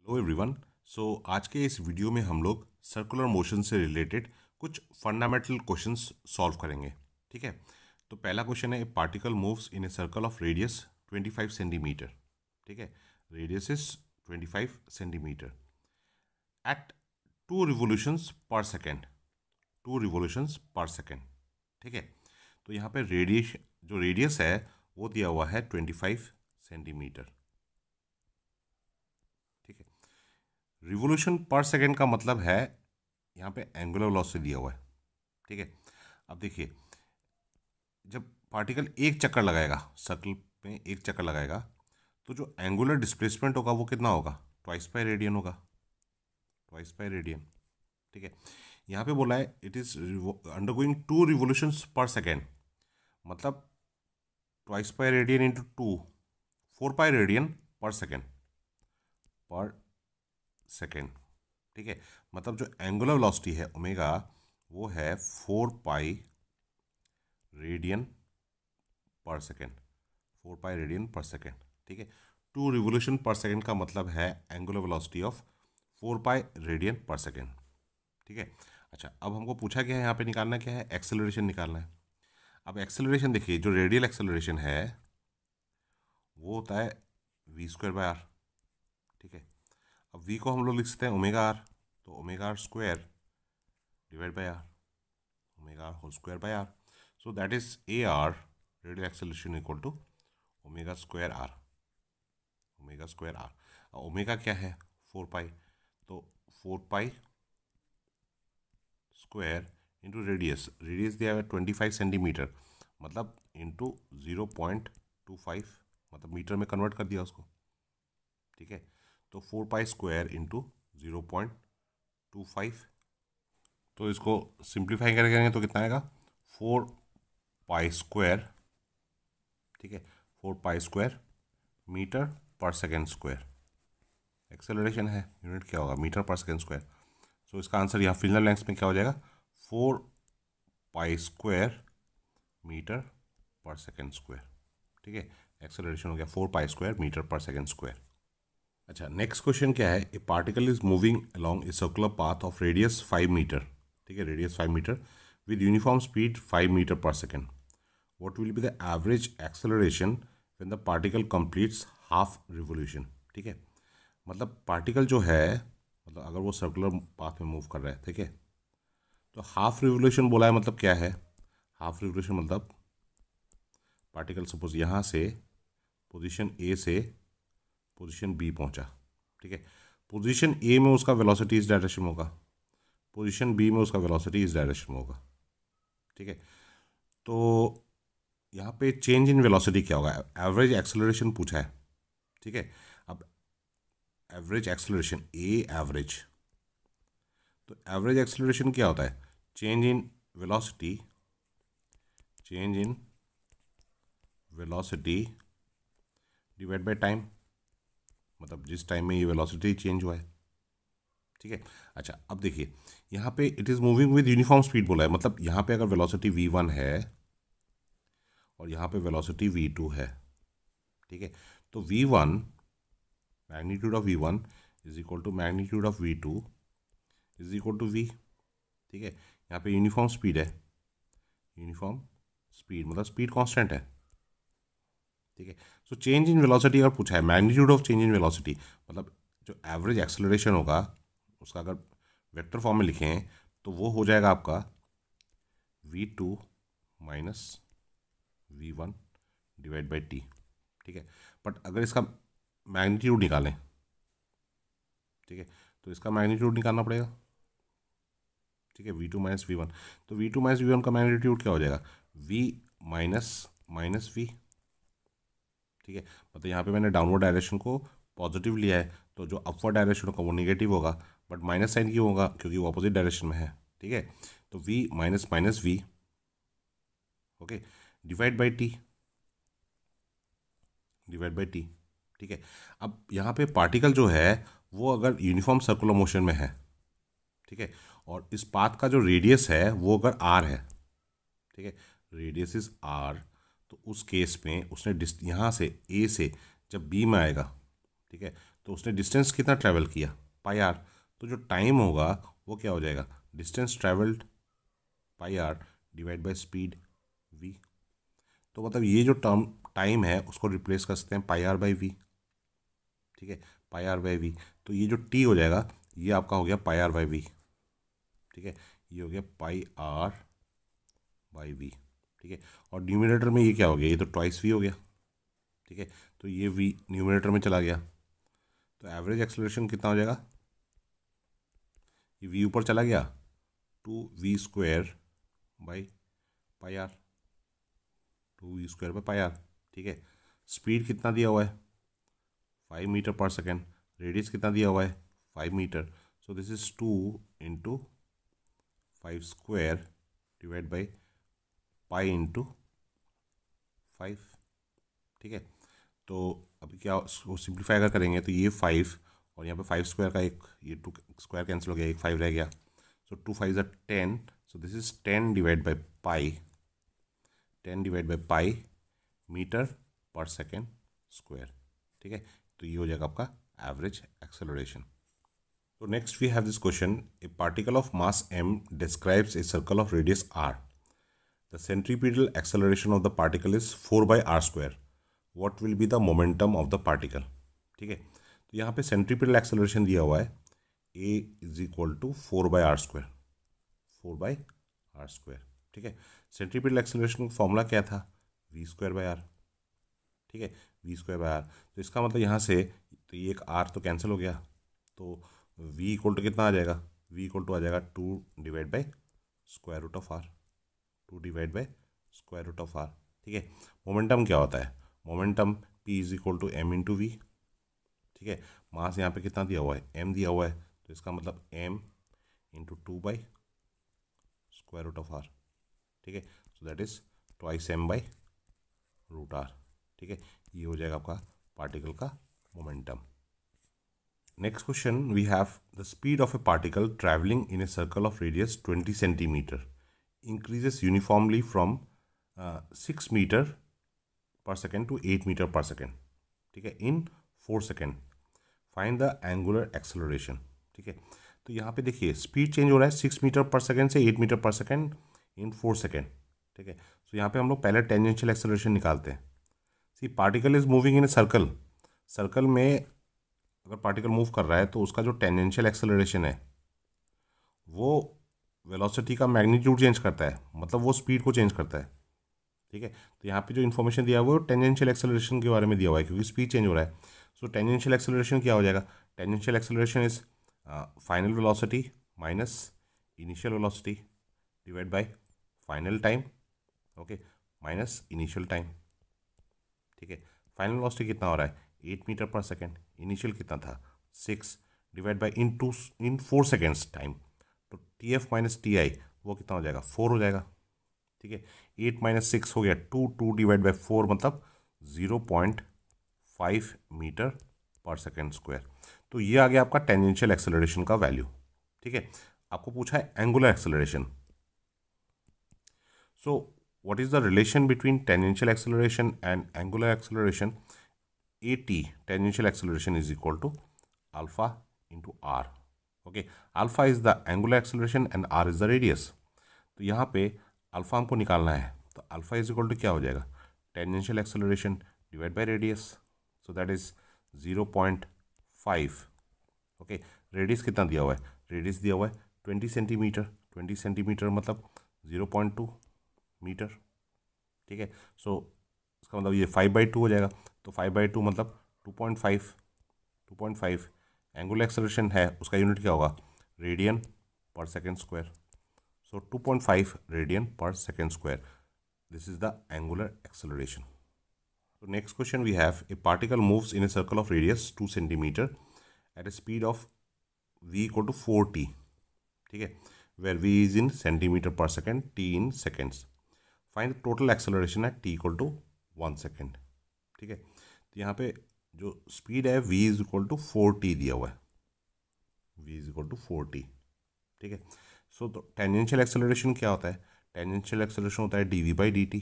Hello everyone. आज के इस वीडियो में हम लोग सर्कुलर मोशन से रिलेटेड कुछ फंडामेंटल क्वेश्चंस सॉल्व करेंगे। ठीक है, तो पहला क्वेश्चन है, a particle moves in a circle of radius 25 centimetre. ठीक है, radius is 25 centimetre at 2 revolutions per second. 2 revolutions per second. ठीक है, तो यहाँ पे रेडियस है वो दिया हुआ है 25 सेंटीमीटर। ठीक है, रिवोल्यूशन पर सेकेंड का मतलब है यहाँ पे एंगुलर वेलोसिटी दिया हुआ है। ठीक है, अब देखिए, जब पार्टिकल एक चक्कर लगाएगा, सर्कल में एक चक्कर लगाएगा, तो जो एंगुलर डिस्प्लेसमेंट होगा वो कितना होगा? ट्वाइस पाई रेडियन होगा। Twice pi radian. ठीक है, यहाँ पे बोला है it is undergoing 2 revolutions per second, मतलब twice pi radian into 2, 4 pi radian per second. पर सेकेंड। ठीक है, मतलब जो एंगुलर वेलोसिटी है ओमेगा वो है 4 pi radian per second. 4 pi radian per second. ठीक है, 2 रिवोल्यूशन पर सेकेंड का मतलब है angular velocity of 4 pi radian per second. ठीक है, अच्छा, अब हमको पूछा गया है यहाँ पे निकालना क्या है? एक्सेलरेशन निकालना है। अब एक्सेलरेशन देखिए, जो रेडियल एक्सेलरेशन है वो होता है v² बाय आर। ठीक है, अब v को हम लोग लिख सकते हैं ओमेगा आर, तो omega r square divide by r, omega r whole square by r. So that is a r radial acceleration equal to omega square r. Omega square r, omega क्या है? 4 pi, तो 4 pi square into radius. Radius दिया हुआ है 25 centimetre, मतलब into 0.25, मतलब metre में convert कर दिया उसको। ठीक है, तो 4 पाई स्क्वायर इंटू 0.25, तो इसको सिंप्लीफाई करेंगे तो कितना आएगा? 4 पाई स्क्वायर। ठीक है, 4 pi square metre per second square. Acceleration है, यूनिट क्या होगा? Metre per second square. सो इसका आंसर यहाँ फिंगर लेंथ में क्या हो जाएगा? 4 pi square metre per second square. ठीक है, एक्सेलरेशन हो गया 4 pi square metre per second square. अच्छा, नेक्स्ट क्वेश्चन क्या है? A particle is moving along a circular path of radius 5 मीटर। ठीक है, radius 5 metre with uniform speed 5 metre per second. What will be the average acceleration when the particle completes half revolution? ठीक है, मतलब particle जो है, मतलब अगर वो सर्कुलर पाथ में मूव कर रहा है, ठीक है, तो हाफ रिवोल्यूशन बोला है, मतलब क्या है? हाफ रिवोल्यूशन मतलब पार्टिकल सपोज यहाँ से पोजीशन ए से पोजीशन बी पहुँचा। ठीक है, पोजीशन ए में उसका वेलोसिटी इस डायरेक्शन में होगा, पोजीशन बी में उसका वेलोसिटी इस डायरेक्शन में होगा। ठीक है, तो यहाँ पे चेंज इन वेलोसिटी क्या होगा? एवरेज एक्सेलरेशन पूछा है। ठीक है, अब एवरेज एक्सेलरेशन ए एवरेज, तो एवरेज एक्सेलरेशन क्या होता है? Change in velocity, change in velocity divide by time, मतलब जिस टाइम में ये वेलोसिटी चेंज हुआ है। ठीक है, अच्छा, अब देखिए यहाँ पे it is moving with uniform speed बोला है, मतलब यहाँ पे अगर वेलोसिटी v1 है और यहाँ पे वेलोसिटी v2 है। ठीक है, तो v1, magnitude of v1 is equal to magnitude of v2 is equal to v। ठीक है, यहाँ पे यूनिफॉर्म स्पीड है, यूनिफॉर्म स्पीड मतलब स्पीड कांस्टेंट है। ठीक है, सो चेंज इन वेलोसिटी अगर पूछा है, magnitude of change in velocity मतलब जो एवरेज एक्सेलरेशन होगा उसका अगर वेक्टर फॉर्म में लिखें तो वो हो जाएगा आपका v2 minus v1 divide by T. ठीक है, बट अगर इसका मैग्नीट्यूड निकालें, ठीक है, तो इसका मैग्नीट्यूड निकालना पड़ेगा। ठीक है, v2 माइनस v1, तो v2 माइनस v1 का मैग्नीट्यूड क्या हो जाएगा? v minus minus v। ठीक है, मतलब यहाँ पे मैंने डाउनवर्ड डायरेक्शन को पॉजिटिव लिया है, तो जो अपवर्ड डायरेक्शन होगा वो नेगेटिव होगा, बट माइनस साइन क्यों होगा? क्योंकि वो अपोजिट डायरेक्शन में है। ठीक है, तो v minus minus v, okay, divide by T, divide by T. ठीक है, अब यहाँ पे पार्टिकल जो है वो अगर यूनिफॉर्म सर्कुलर मोशन में है, ठीक है, और इस पाथ का जो रेडियस है वो अगर r है, ठीक है, रेडियस इज r, तो उस केस में उसने यहाँ से a से जब b में आएगा, ठीक है, तो उसने डिस्टेंस कितना ट्रैवल किया, पाई आर। तो जो टाइम होगा वो क्या हो जाएगा, distance travelled pi r divide by speed v. तो मतलब ये जो टर्म टाइम है उसको रिप्लेस कर सकते हैं पाई आर बाई वी, ठीक है, पाई आर बाई वी। तो ये जो टी हो जाएगा ये आपका हो गया पाई आर बाई वी, ठीक है, ये हो गया पाई आर बाई वी, ठीक है। और न्यूमिनेटर में ये क्या हो गया, ये तो ट्वाइस वी हो गया, ठीक है। तो ये वी न्यूमिनेटर में चला गया, तो एवरेज एक्सेलरेशन कितना हो जाएगा, ये वी ऊपर चला गया, 2v² by pi r, 2v² by pi r, ठीक है। स्पीड कितना दिया हुआ है, 5 मीटर पर सेकेंड, रेडियस कितना दिया हुआ है 5 metre, so this is 2 into 5² divide by pi into 5, ठीक है। तो अभी क्या उसको सिंप्लीफाई अगर करेंगे तो ये 5 और यहाँ पे 5² का एक, ये 2 स्क्वायर कैंसिल हो गया, एक 5 रह गया, so 2 5 10, so this is 10 divide by pi, 10 divide by pi metre per second square, ठीक है। तो ये हो जाएगा आपका एवरेज एक्सेलरेशन। तो next we have this question, a particle of mass m describes a circle of radius r. The centripetal acceleration of the particle is 4 by r square. What will be the momentum of the particle? ठीक है, तो यहाँ पे centripetal acceleration दिया हुआ है a is equal to 4 by r square, 4 by r square, ठीक है। सेंट्रीपिटल एक्सेलरेशन का फॉर्मूला क्या था, v² बाई आर, ठीक है, v² बाई आर। तो इसका मतलब यहाँ से तो ये एक r तो कैंसिल हो गया, तो v इक्वल टू कितना आ जाएगा, v इक्वल टू आ जाएगा 2 divide by square root of r, 2 divide by square root of r, ठीक है। मोमेंटम क्या होता है, momentum p is equal to m into v, ठीक है। मास यहाँ पे कितना दिया हुआ है, m दिया हुआ है, तो इसका मतलब m into 2 by square root of r, ठीक है। So that is twice m by root r, ठीक है। ये हो जाएगा आपका पार्टिकल का momentum. Next question we have the speed of a particle travelling in a circle of radius 20 centimetre increases uniformly from 6 metre per second to 8 metre per second, ठीक है, in 4 second. Find the angular acceleration, ठीक है। तो यहाँ पे देखिए speed change हो रहा है 6 मीटर पर सेकेंड से 8 metre per second in 4 second, ठीक है। तो यहाँ पे हम लोग पहले टेंजेंशियल एक्सेलरेशन निकालते हैं। See particle is moving in a circle, circle में अगर पार्टिकल मूव कर रहा है तो उसका जो टेंजेंशियल एक्सेलरेशन है वो वेलोसिटी का मैग्नीट्यूड चेंज करता है, मतलब वो स्पीड को चेंज करता है, ठीक है। तो यहाँ पे जो इन्फॉर्मेशन दिया हुआ है वो टेंजेंशियल एक्सेलरेशन के बारे में दिया हुआ है क्योंकि स्पीड चेंज हो रहा है। सो टेंजेंशियल एक्सेलरेशन क्या हो जाएगा, tangential acceleration is final velocity minus initial velocity divide by final time, okay, minus initial time, ठीक है। फाइनल वेलोसिटी कितना हो रहा है 8 मीटर पर सेकेंड, इनिशियल कितना था 6 divide by in 4 seconds time, तो t f minus t i वो कितना हो जाएगा 4 हो जाएगा, ठीक है। 8 माइनस 6 हो गया 2, 2 डिवाइड बाई 4 मतलब 0.5 मीटर पर सेकेंड स्क्वायर। तो ये आ गया आपका टेंजेंशियल एक्सेलरेशन का वैल्यू, ठीक है। आपको पूछा है angular acceleration. So what is the relation between tangential acceleration and angular acceleration? AT, tangential acceleration, is equal to alpha into r, okay. Alpha is the angular acceleration and r is the radius. तो यहाँ पे alpha हमको निकालना है, तो alpha is equal to क्या हो जाएगा, tangential acceleration divide by radius, so that is 0.5, okay. Radius कितना दिया हुआ है, रेडियस दिया हुआ है 20 सेंटीमीटर, 20 सेंटीमीटर मतलब 0.2 मीटर, ठीक है। सो इसका मतलब ये 5/2 हो जाएगा, तो 5/2 मतलब 2.5 एंगुलर एक्सेलरेशन है उसका यूनिट क्या होगा, radian per second square, so 2.5 radian per second square, this is the angular acceleration. तो next question we have a particle moves in a circle of radius 2 centimetre at a speed of v equal to 4t, ठीक है, where v is in centimetre per second, t in seconds. Find total acceleration at t equal to 1 second, ठीक है। तो यहाँ पे जो speed है v is equal to 4t दिया हुआ है, v is equal to 4t, ठीक है। सो तो टेंजेंशियल एक्सेलरेशन क्या होता है, टेंजेंशियल एक्सेलरेशन होता है dv बाई dt,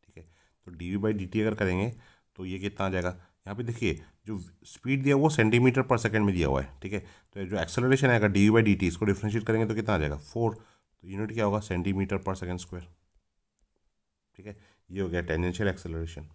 ठीक है। तो dv बाई dt अगर करेंगे तो ये कितना आ जाएगा, यहाँ पे देखिए जो स्पीड दिया हुआ सेंटीमीटर पर सेकंड में दिया हुआ है, ठीक है। तो जो एक्सेलरेशन आएगा डी बाई डी टी, इसको डिफ्रेंशिएट करेंगे तो कितना आ जाएगा 4, तो यूनिट क्या होगा सेंटीमीटर पर सेकंड स्क्वायर, ठीक है। ये हो गया टेंजेंशियल एक्सेलरेशन,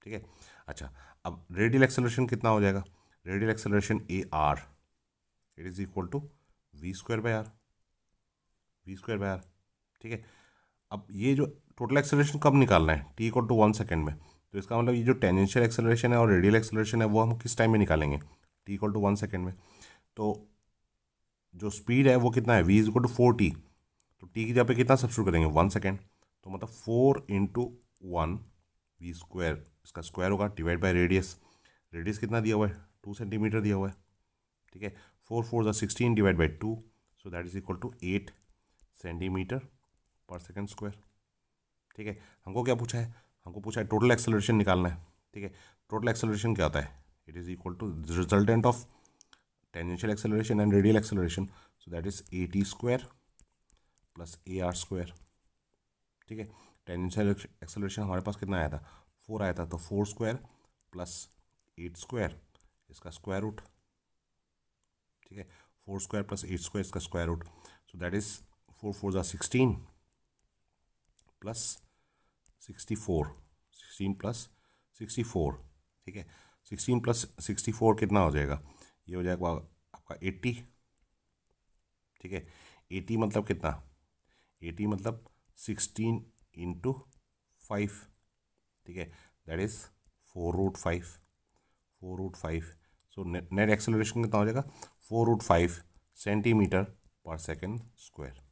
ठीक है। अच्छा, अब रेडियल एक्सेलरेशन कितना हो जाएगा, radial acceleration a r, it is equal to v square by r, v square by r, ठीक है। अब ये जो टोटल एक्सेलरेशन कब निकालना है, टी इक्वल टू 1 सेकेंड में, तो इसका मतलब ये जो टेंजेंशियल एक्सेलरेशन है और रेडियल एक्सेलरेशन है वो हम किस टाइम में निकालेंगे, टी इक्वल टू 1 सेकेंड में। तो जो स्पीड है वो कितना है, we is equal to 4t, तो टी की जगह पे कितना सब्स्टिट्यूट करेंगे 1 सेकेंड, तो मतलब 4 इंटू 1 वी स्क्वायर, इसका स्क्वायर होगा डिवाइड बाई रेडियस, रेडियस कितना दिया हुआ है 2 सेंटीमीटर दिया हुआ है, ठीक है। 4 4 16 divide by 2, so that is equal to 8 centimetre per second square, ठीक है। हमको क्या पूछा है, हमको पूछा है टोटल एक्सेलरेशन निकालना है, ठीक है। टोटल एक्सेलरेशन क्या होता है, it is equal to resultant of tangential acceleration and radial acceleration, so that is a t square plus a r square, ठीक है। टेंजेंशियल एक्सेलरेशन हमारे पास कितना आया था 4 आया था, तो 4 स्क्वायर प्लस 8 स्क्वायर, इसका स्क्वायर रूट, ठीक है। 4 स्क्वायर प्लस 8 स्क्वायर, इसका square root, so that is 4 4 16 plus 64, 16 plus 64, ठीक है। 16 प्लस 64 कितना हो जाएगा, ये हो जाएगा आपका 80, ठीक है। 80 मतलब कितना, 80 मतलब 16 इंटू 5, ठीक है, that is 4√5, 4√5, so net acceleration कितना हो जाएगा 4√5 सेंटीमीटर पर सेकेंड स्क्वायर।